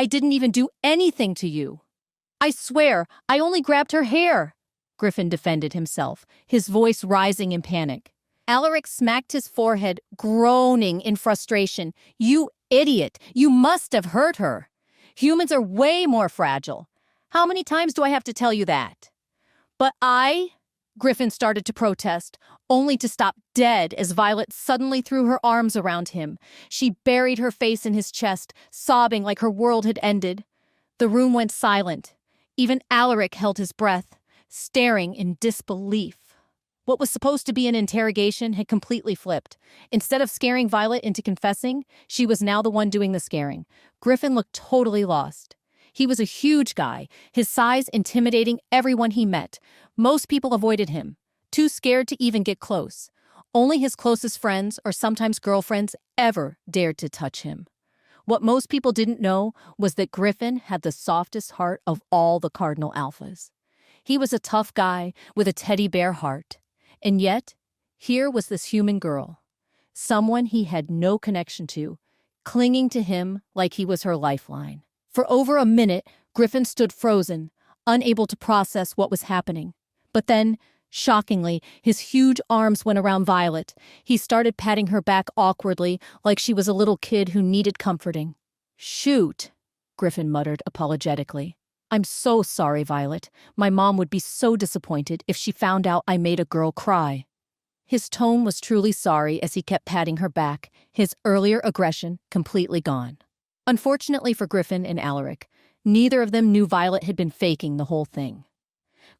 I didn't even do anything to you. I swear, I only grabbed her hair. Griffin defended himself, his voice rising in panic. Alaric smacked his forehead, groaning in frustration. You idiot! You must have hurt her. Humans are way more fragile. How many times do I have to tell you that? But Griffin started to protest, only to stop dead as Violet suddenly threw her arms around him. She buried her face in his chest, sobbing like her world had ended. The room went silent. Even Alaric held his breath, staring in disbelief. What was supposed to be an interrogation had completely flipped. Instead of scaring Violet into confessing, she was now the one doing the scaring. Griffin looked totally lost. He was a huge guy, his size intimidating everyone he met. Most people avoided him, too scared to even get close. Only his closest friends, or sometimes girlfriends, ever dared to touch him. What most people didn't know was that Griffin had the softest heart of all the Cardinal Alphas. He was a tough guy with a teddy bear heart. And yet, here was this human girl, someone he had no connection to, clinging to him like he was her lifeline. For over a minute, Griffin stood frozen, unable to process what was happening. But then, shockingly, his huge arms went around Violet. He started patting her back awkwardly, like she was a little kid who needed comforting. Shoot, Griffin muttered apologetically. I'm so sorry, Violet. My mom would be so disappointed if she found out I made a girl cry. His tone was truly sorry as he kept patting her back, his earlier aggression completely gone. Unfortunately for Griffin and Alaric, neither of them knew Violet had been faking the whole thing.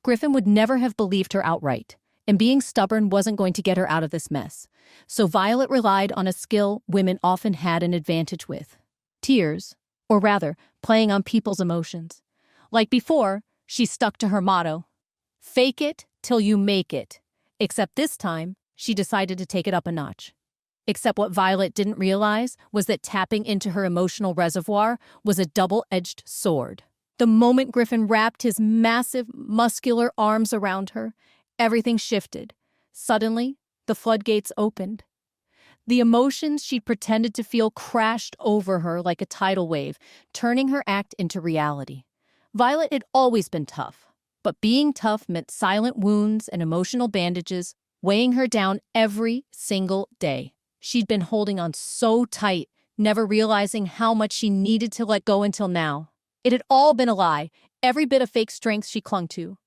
Griffin would never have believed her outright, and being stubborn wasn't going to get her out of this mess. So Violet relied on a skill women often had an advantage with: tears, or rather, playing on people's emotions. Like before, she stuck to her motto, fake it till you make it. Except this time, she decided to take it up a notch. Except what Violet didn't realize was that tapping into her emotional reservoir was a double-edged sword. The moment Griffin wrapped his massive, muscular arms around her, everything shifted. Suddenly, the floodgates opened. The emotions she'd pretended to feel crashed over her like a tidal wave, turning her act into reality. Violet had always been tough, but being tough meant silent wounds and emotional bandages weighing her down every single day. She'd been holding on so tight, never realizing how much she needed to let go until now. It had all been a lie, every bit of fake strength she clung to.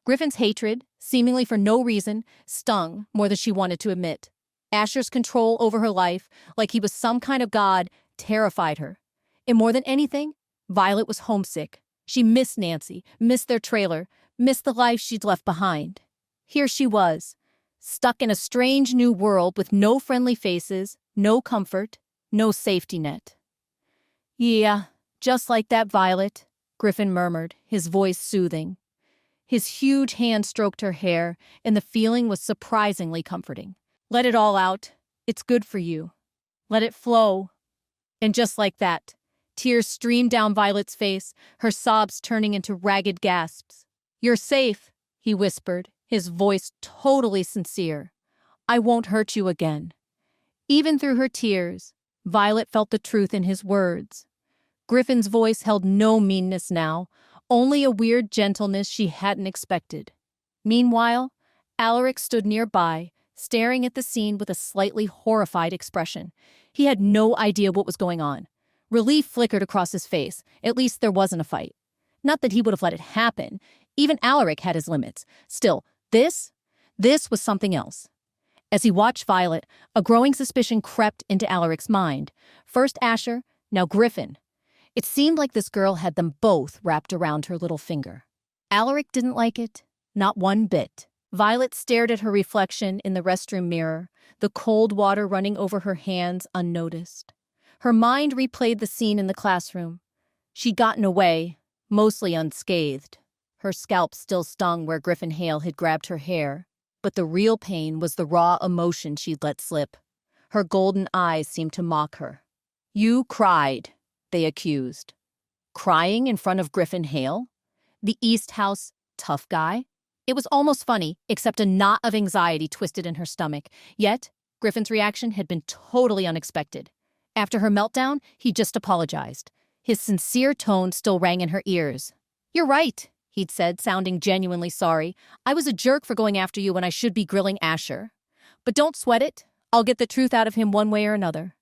Griffin's hatred, seemingly for no reason, stung more than she wanted to admit. Asher's control over her life, like he was some kind of god, terrified her. And more than anything, Violet was homesick. She missed Nancy, missed their trailer, missed the life she'd left behind. Here she was, stuck in a strange new world with no friendly faces, no comfort, no safety net. Yeah, just like that, Violet, Griffin murmured, his voice soothing. His huge hand stroked her hair, and the feeling was surprisingly comforting. Let it all out. It's good for you. Let it flow. And just like that, tears streamed down Violet's face, her sobs turning into ragged gasps. You're safe, he whispered, his voice totally sincere. I won't hurt you again. Even through her tears, Violet felt the truth in his words. Griffin's voice held no meanness now, only a weird gentleness she hadn't expected. Meanwhile, Alaric stood nearby, staring at the scene with a slightly horrified expression. He had no idea what was going on. Relief flickered across his face. At least there wasn't a fight. Not that he would have let it happen. Even Alaric had his limits. Still, this was something else. As he watched Violet, a growing suspicion crept into Alaric's mind. First Asher, now Griffin. It seemed like this girl had them both wrapped around her little finger. Alaric didn't like it, not one bit. Violet stared at her reflection in the restroom mirror, the cold water running over her hands unnoticed. Her mind replayed the scene in the classroom. She'd gotten away, mostly unscathed. Her scalp still stung where Griffin Hale had grabbed her hair, but the real pain was the raw emotion she'd let slip. Her golden eyes seemed to mock her. You cried, they accused. Crying in front of Griffin Hale? The East House tough guy? It was almost funny, except a knot of anxiety twisted in her stomach. Yet, Griffin's reaction had been totally unexpected. After her meltdown, he just apologized. His sincere tone still rang in her ears. "You're right," he'd said, sounding genuinely sorry. "I was a jerk for going after you when I should be grilling Asher. But don't sweat it. I'll get the truth out of him one way or another."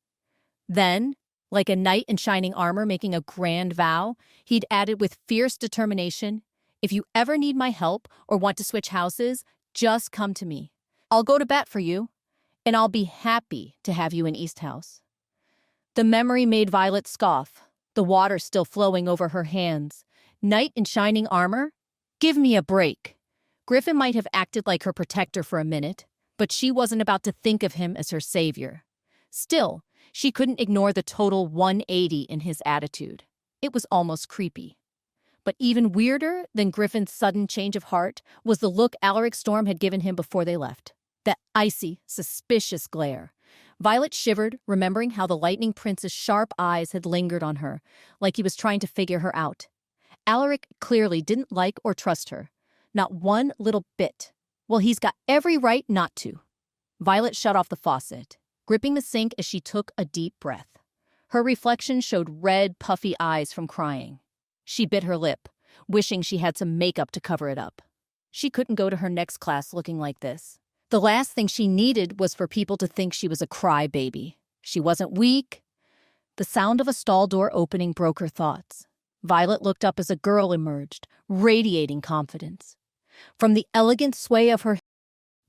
Then, like a knight in shining armor making a grand vow, he'd added with fierce determination, "If you ever need my help or want to switch houses, just come to me. I'll go to bat for you, and I'll be happy to have you in East House." The memory made Violet scoff, the water still flowing over her hands. Knight in shining armor? Give me a break. Griffin might have acted like her protector for a minute, but she wasn't about to think of him as her savior. Still, she couldn't ignore the total 180 in his attitude. It was almost creepy. But even weirder than Griffin's sudden change of heart was the look Alaric Storm had given him before they left. That icy, suspicious glare. Violet shivered, remembering how the Lightning Prince's sharp eyes had lingered on her, like he was trying to figure her out. Alaric clearly didn't like or trust her. Not one little bit. Well, he's got every right not to. Violet shut off the faucet, gripping the sink as she took a deep breath. Her reflection showed red, puffy eyes from crying. She bit her lip, wishing she had some makeup to cover it up. She couldn't go to her next class looking like this. The last thing she needed was for people to think she was a crybaby. She wasn't weak. The sound of a stall door opening broke her thoughts. Violet looked up as a girl emerged, radiating confidence. From the elegant sway of her hair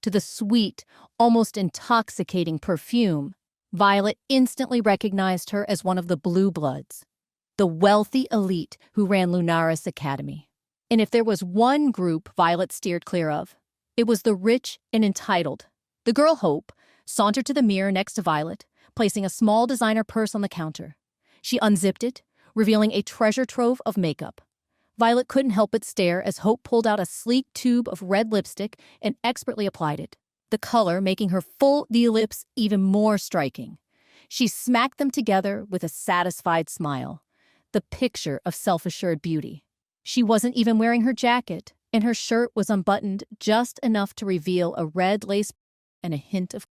to the sweet, almost intoxicating perfume, Violet instantly recognized her as one of the Blue Bloods, the wealthy elite who ran Lunaris Academy. And if there was one group Violet steered clear of, it was the rich and entitled. The girl Hope sauntered to the mirror next to Violet, placing a small designer purse on the counter. She unzipped it, revealing a treasure trove of makeup. Violet couldn't help but stare as Hope pulled out a sleek tube of red lipstick and expertly applied it, the color making her full V lips even more striking. She smacked them together with a satisfied smile, the picture of self-assured beauty. She wasn't even wearing her jacket, and her shirt was unbuttoned just enough to reveal a red lace and a hint of...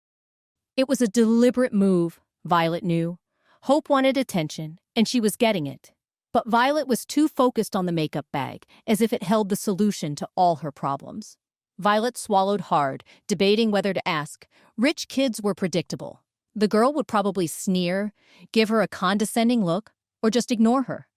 It was a deliberate move, Violet knew. Hope wanted attention, and she was getting it. But Violet was too focused on the makeup bag, as if it held the solution to all her problems. Violet swallowed hard, debating whether to ask. Rich kids were predictable. The girl would probably sneer, give her a condescending look, or just ignore her.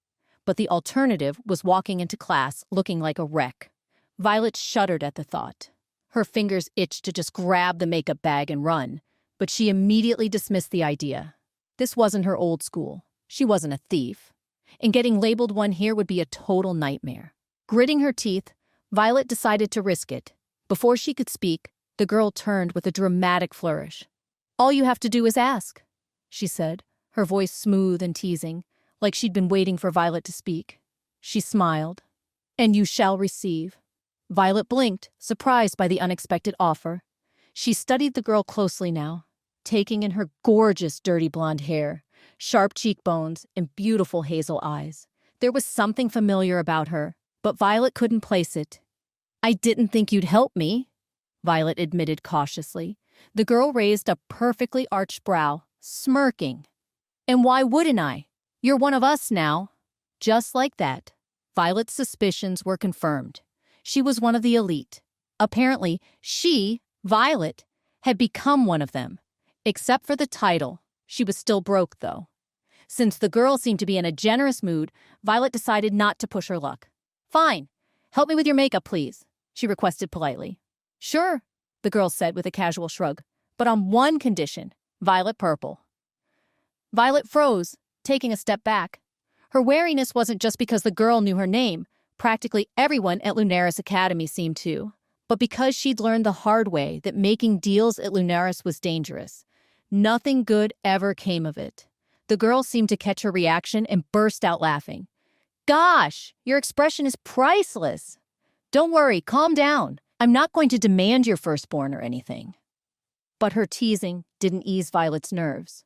But the alternative was walking into class looking like a wreck. Violet shuddered at the thought. Her fingers itched to just grab the makeup bag and run, but she immediately dismissed the idea. This wasn't her old school. She wasn't a thief. And getting labeled one here would be a total nightmare. Gritting her teeth, Violet decided to risk it. Before she could speak, the girl turned with a dramatic flourish. "All you have to do is ask," she said, her voice smooth and teasing, like she'd been waiting for Violet to speak. She smiled. "And you shall receive." Violet blinked, surprised by the unexpected offer. She studied the girl closely now, taking in her gorgeous dirty blonde hair, sharp cheekbones, and beautiful hazel eyes. There was something familiar about her, but Violet couldn't place it. "I didn't think you'd help me," Violet admitted cautiously. The girl raised a perfectly arched brow, smirking. "And why wouldn't I? You're one of us now." Just like that, Violet's suspicions were confirmed. She was one of the elite. Apparently, she, Violet, had become one of them. Except for the title. She was still broke, though. Since the girl seemed to be in a generous mood, Violet decided not to push her luck. "Fine. Help me with your makeup, please," she requested politely. "Sure," the girl said with a casual shrug, "but on one condition, Violet purple." Violet froze, taking a step back. Her wariness wasn't just because the girl knew her name. Practically everyone at Lunaris Academy seemed to. But because she'd learned the hard way that making deals at Lunaris was dangerous. Nothing good ever came of it. The girl seemed to catch her reaction and burst out laughing. "Gosh, your expression is priceless. Don't worry, calm down. I'm not going to demand your firstborn or anything." But her teasing didn't ease Violet's nerves.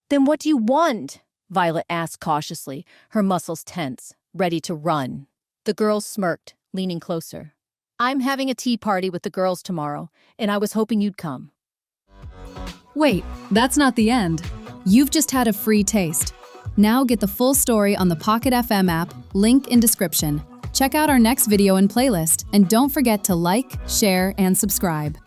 "Then what do you want?" Violet asked cautiously, her muscles tense, ready to run. The girl smirked, leaning closer. "I'm having a tea party with the girls tomorrow, and I was hoping you'd come." Wait, that's not the end. You've just had a free taste. Now get the full story on the Pocket FM app, link in description. Check out our next video and playlist, and don't forget to like, share, and subscribe.